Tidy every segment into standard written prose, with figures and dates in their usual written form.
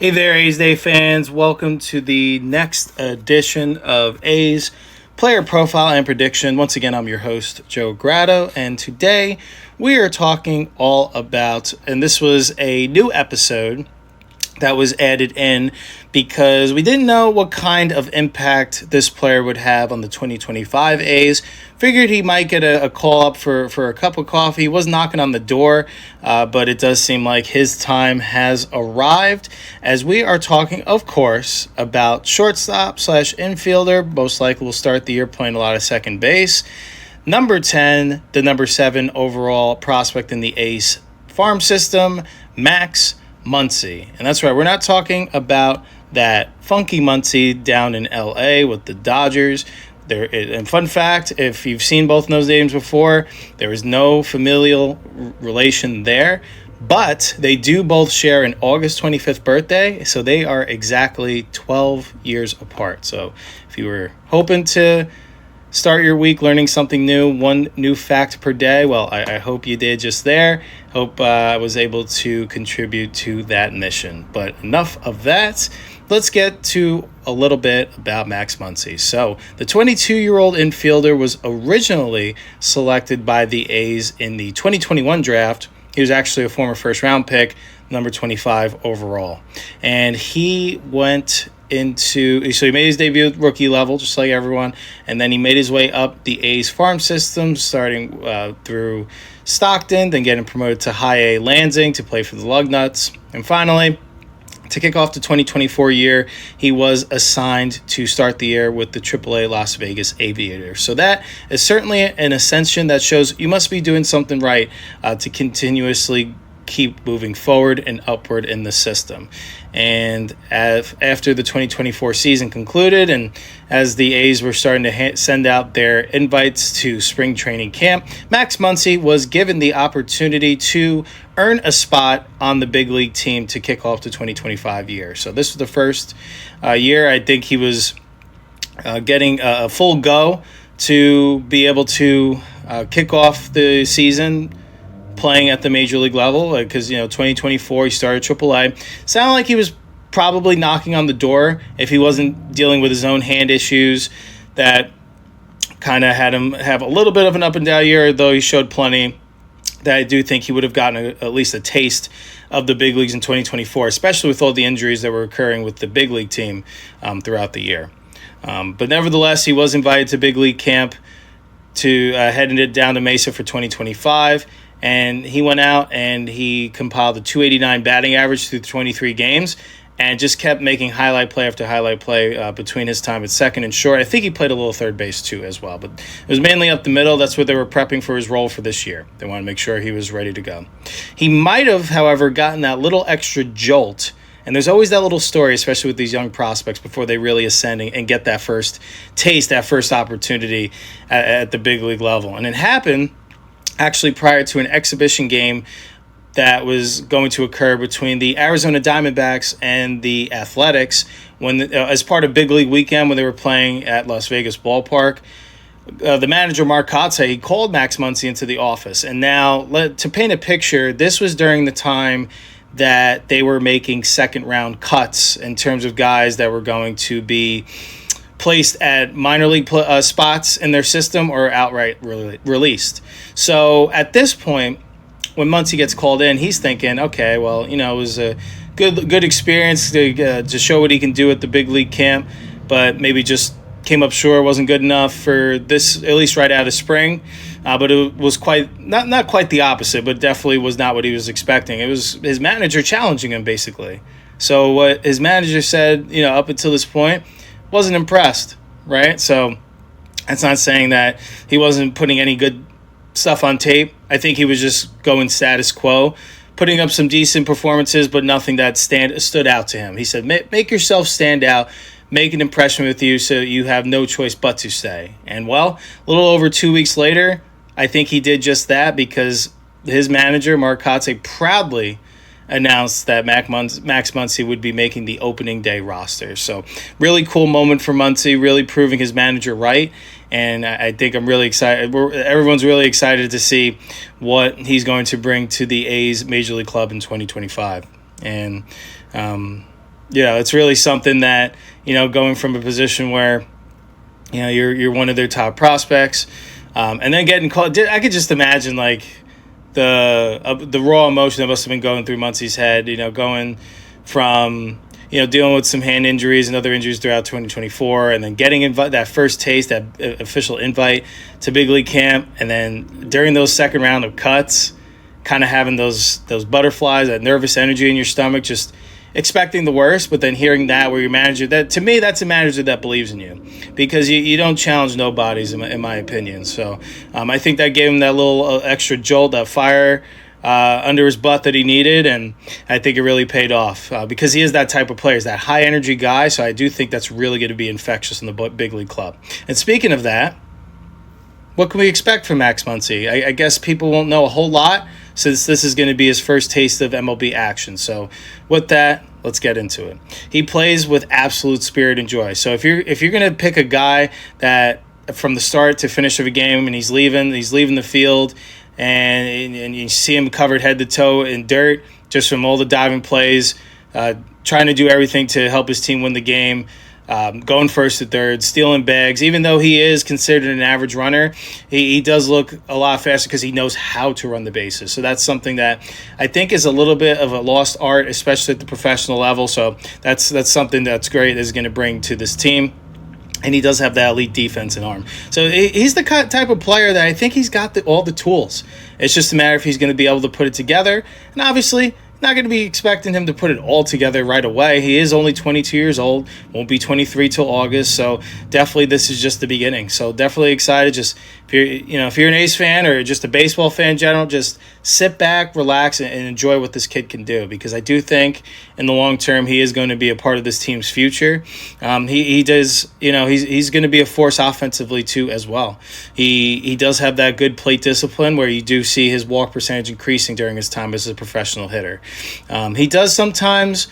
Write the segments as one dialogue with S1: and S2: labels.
S1: Hey there, A's Day fans. Welcome to the next edition of A's Player Profile and Prediction. Once again, I'm your host, Joe Grotto, and today we are talking all about, and this was a new episode that was added in because we didn't know what kind of impact this player would have on the 2025 A's. Figured he might get a call up for a cup of coffee. He was knocking on the door, but it does seem like his time has arrived as we are talking, of course, about shortstop / infielder. Most likely will start the year playing a lot of second base. Number 10, the number 7 overall prospect in the A's farm system, Max Muncy. And that's right, we're not talking about that funky Muncy down in LA with the Dodgers. And fun fact, if you've seen both of those names before, there is no familial relation there, but they do both share an August 25th birthday, so they are exactly 12 years apart. So if you were hoping to start your week learning something new, one new fact per day, well, I hope you did just there. Hope I was able to contribute to that mission. But enough of that. Let's get to a little bit about Max Muncy. So the 22-year-old infielder was originally selected by the A's in the 2021 draft. He was actually a former first-round pick, number 25 overall. And he went so he made his debut at rookie level, just like everyone, and then he made his way up the A's farm system, starting through Stockton, then getting promoted to High A Lansing to play for the Lugnuts, and finally, to kick off the 2024 year, he was assigned to start the year with the AAA Las Vegas Aviators. So that is certainly an ascension that shows you must be doing something right to continuously keep moving forward and upward in the system. And after the 2024 season concluded, and as the A's were starting to send out their invites to spring training camp, Max Muncy was given the opportunity to earn a spot on the big league team to kick off the 2025 year. So this was the first year I think he was getting a full go to be able to kick off the season playing at the major league level, because 2024 he started AAA. Sounded like he was probably knocking on the door if he wasn't dealing with his own hand issues that kind of had him have a little bit of an up and down year, though he showed plenty. That I do think he would have gotten at least a taste of the big leagues in 2024, especially with all the injuries that were occurring with the big league team throughout the year. But nevertheless, he was invited to big league camp to heading it down to Mesa for 2025. And he went out and he compiled a .289 batting average through 23 games and just kept making highlight play after highlight play between his time at second and short. I think he played a little third base too as well, but it was mainly up the middle. That's what they were prepping for his role for this year. They wanted to make sure he was ready to go. He might have, however, gotten that little extra jolt. And there's always that little story, especially with these young prospects, before they really ascend and get that first taste, that first opportunity at the big league level. And it happened actually prior to an exhibition game that was going to occur between the Arizona Diamondbacks and the Athletics when as part of Big League Weekend when they were playing at Las Vegas Ballpark. The manager, Mark Kotze, he called Max Muncy into the office. And now, to paint a picture, this was during the time that they were making second-round cuts in terms of guys that were going to be placed at minor league spots in their system or outright released. So at this point, when Muncy gets called in, he's thinking, okay, well, it was a good experience to show what he can do at the big league camp, but maybe just came up short, wasn't good enough for this, at least right out of spring. But it was not quite the opposite, but definitely was not what he was expecting. It was his manager challenging him, basically. So what his manager said, up until this point, wasn't impressed, right? So that's not saying that he wasn't putting any good stuff on tape. I think he was just going status quo, putting up some decent performances, but nothing that stood out to him. He said, make yourself stand out, make an impression with you so you have no choice but to stay. And, well, a little over 2 weeks later, I think he did just that because his manager, Mark Kotze, proudly announced that Max Muncy would be making the opening day roster. So really cool moment for Muncy, really proving his manager right. And I think I'm really excited. Everyone's really excited to see what he's going to bring to the A's Major League Club in 2025. And It's really something that, going from a position where, you're one of their top prospects, and then getting called. I could just imagine like the raw emotion that must have been going through Muncy's head, going from, dealing with some hand injuries and other injuries throughout 2024, and then getting that first taste, that official invite to big league camp, and then during those second round of cuts, kind of having those butterflies, that nervous energy in your stomach, just expecting the worst, but then hearing that where your manager, that to me, that's a manager that believes in you, because you don't challenge nobodies, in my opinion. So I think that gave him that little extra jolt, that fire under his butt that he needed, and I think it really paid off because he is that type of player. He's that high energy guy, so I do think that's really going to be infectious in the big league club. And speaking of that, what can we expect from Max Muncy? I guess people won't know a whole lot since this is going to be his first taste of MLB action. So with that, let's get into it. He plays with absolute spirit and joy. So if you're going to pick a guy that from the start to finish of a game and he's leaving the field, and you see him covered head to toe in dirt just from all the diving plays, trying to do everything to help his team win the game, going first to third, stealing bags. Even though he is considered an average runner, he does look a lot faster because he knows how to run the bases. So that's something that I think is a little bit of a lost art, especially at the professional level. So that's something that's great, is going to bring to this team. And he does have that elite defense and arm. So he's the type of player that I think he's got all the tools. It's just a matter if he's going to be able to put it together. And obviously, not going to be expecting him to put it all together right away. He is only 22 years old, won't be 23 till August. So definitely this is just the beginning. So definitely excited. Just if you're an A's fan or just a baseball fan in general, just sit back, relax, and enjoy what this kid can do, because I do think in the long term he is going to be a part of this team's future. He does, he's going to be a force offensively too as well. He does have that good plate discipline where you do see his walk percentage increasing during his time as a professional hitter. He does sometimes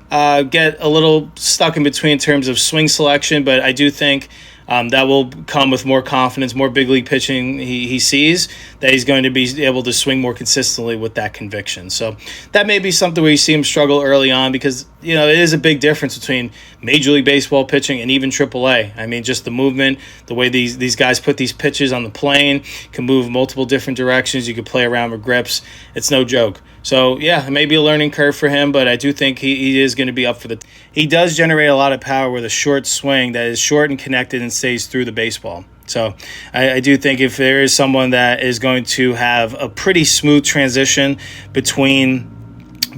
S1: get a little stuck in between in terms of swing selection, but I do think that will come with more confidence, more big league pitching he sees, that he's going to be able to swing more consistently with that conviction. So that may be something where you see him struggle early on, because it is a big difference between Major League Baseball pitching and even AAA. I mean, just the movement, the way these guys put these pitches on the plane, can move multiple different directions. You can play around with grips. It's no joke. So, yeah, it may be a learning curve for him, but I do think he is going to be up for He does generate a lot of power with a short swing that is short and connected and stays through the baseball. So I do think if there is someone that is going to have a pretty smooth transition between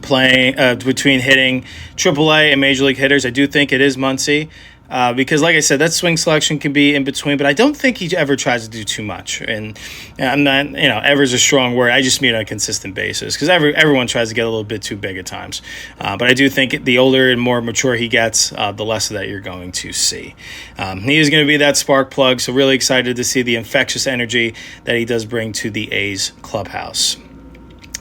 S1: hitting AAA and Major League hitters, I do think it is Muncy. Because, like I said, that swing selection can be in between, but I don't think he ever tries to do too much. And I'm not, ever is a strong word. I just mean on a consistent basis, because everyone tries to get a little bit too big at times. But I do think the older and more mature he gets, the less of that you're going to see. He is going to be that spark plug, so really excited to see the infectious energy that he does bring to the A's clubhouse.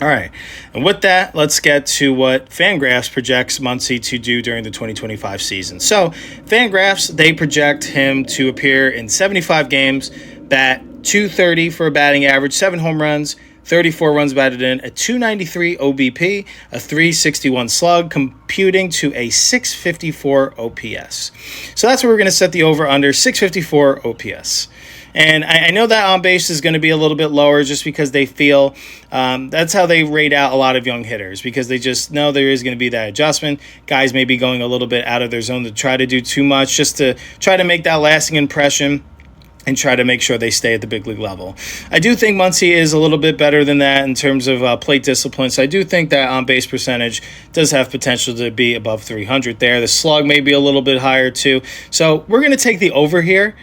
S1: All right, and with that, let's get to what Fangraphs projects Muncy to do during the 2025 season. So Fangraphs, they project him to appear in 75 games, bat .230 for a batting average, 7 home runs, 34 runs batted in, a .293 OBP, a .361 slug, computing to a .654 OPS. So that's where we're going to set the over-under, .654 OPS. And I know that on base is going to be a little bit lower just because they feel that's how they rate out a lot of young hitters, because they just know there is going to be that adjustment. Guys may be going a little bit out of their zone to try to do too much, just to try to make that lasting impression and try to make sure they stay at the big league level. I do think Muncy is a little bit better than that in terms of plate discipline, so I do think that on-base percentage does have potential to be above 300 there. The slug may be a little bit higher too. So we're going to take the over here.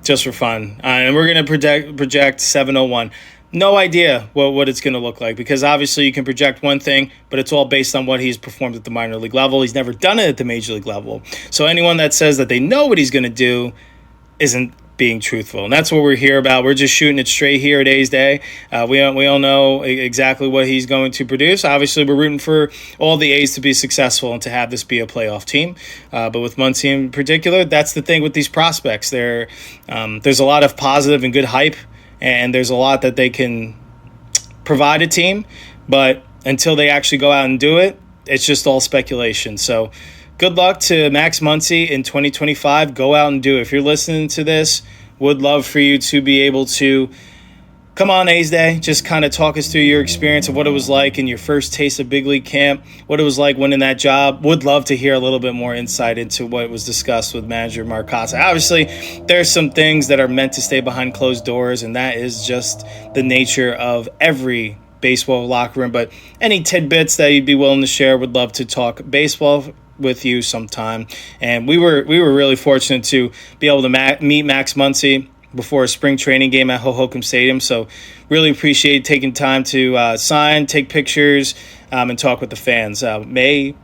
S1: Just for fun. And we're going to project 701. No idea what it's going to look like, because obviously you can project one thing, but it's all based on what he's performed at the minor league level. He's never done it at the major league level. So anyone that says that they know what he's going to do isn't being truthful. And that's what we're here about. We're just shooting it straight here at A's Day. We all know exactly what he's going to produce. Obviously, we're rooting for all the A's to be successful and to have this be a playoff team. But with Muncy in particular, that's the thing with these prospects. There's a lot of positive and good hype, and there's a lot that they can provide a team. But until they actually go out and do it, it's just all speculation. So good luck to Max Muncy in 2025. Go out and do it. If you're listening to this, would love for you to be able to come on A's Day. Just kind of talk us through your experience of what it was like in your first taste of big league camp, what it was like winning that job. Would love to hear a little bit more insight into what was discussed with manager Mark Kotsay. Obviously, there's some things that are meant to stay behind closed doors, and that is just the nature of every baseball locker room. But any tidbits that you'd be willing to share, would love to talk baseball with you sometime. And we were really fortunate to be able to meet Max Muncy before a spring training game at Hohokam Stadium. So really appreciate taking time to sign, take pictures, and talk with the fans. May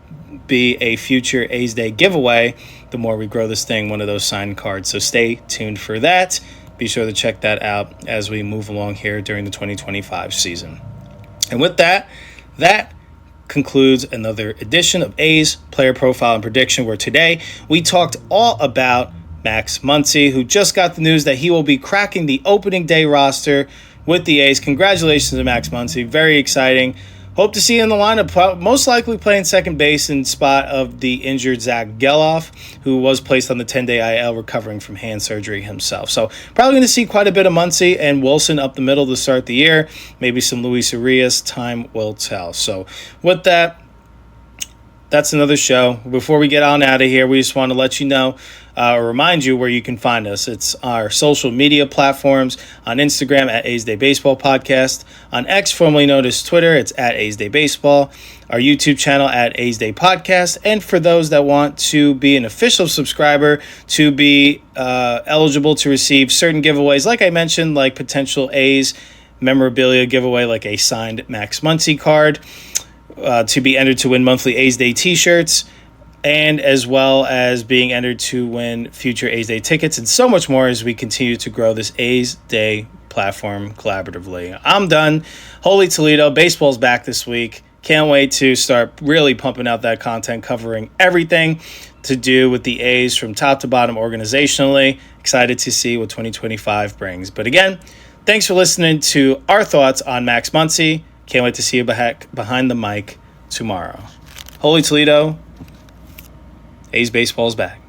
S1: be a future A's Day giveaway the more we grow this thing, one of those signed cards. So stay tuned for that. Be sure to check that out as we move along here during the 2025 season. And with that concludes another edition of A's Player Profile and Prediction, where today we talked all about Max Muncy, who just got the news that he will be cracking the opening day roster with the A's. Congratulations to Max Muncy. Very exciting. Hope to see you in the lineup, most likely playing second base in spot of the injured Zach Geloff, who was placed on the 10-day IL recovering from hand surgery himself. So probably going to see quite a bit of Muncy and Wilson up the middle to start the year. Maybe some Luis Urias. Time will tell. So with that, that's another show. Before we get on out of here, we just want to let you know, or remind you where you can find us. It's our social media platforms on Instagram at A's Day Baseball Podcast, on X, formerly known as Twitter, it's at A's Day Baseball, our YouTube channel at A's Day Podcast, and for those that want to be an official subscriber to be eligible to receive certain giveaways, like I mentioned, like potential A's memorabilia giveaway, like a signed Max Muncy card, to be entered to win monthly A's Day t-shirts, and as well as being entered to win future A's Day tickets, and so much more as we continue to grow this A's Day platform collaboratively. I'm done. Holy Toledo, baseball's back this week. Can't wait to start really pumping out that content, covering everything to do with the A's from top to bottom organizationally. Excited to see what 2025 brings. But again, thanks for listening to our thoughts on Max Muncy. Can't wait to see you behind the mic tomorrow. Holy Toledo, A's baseball's back.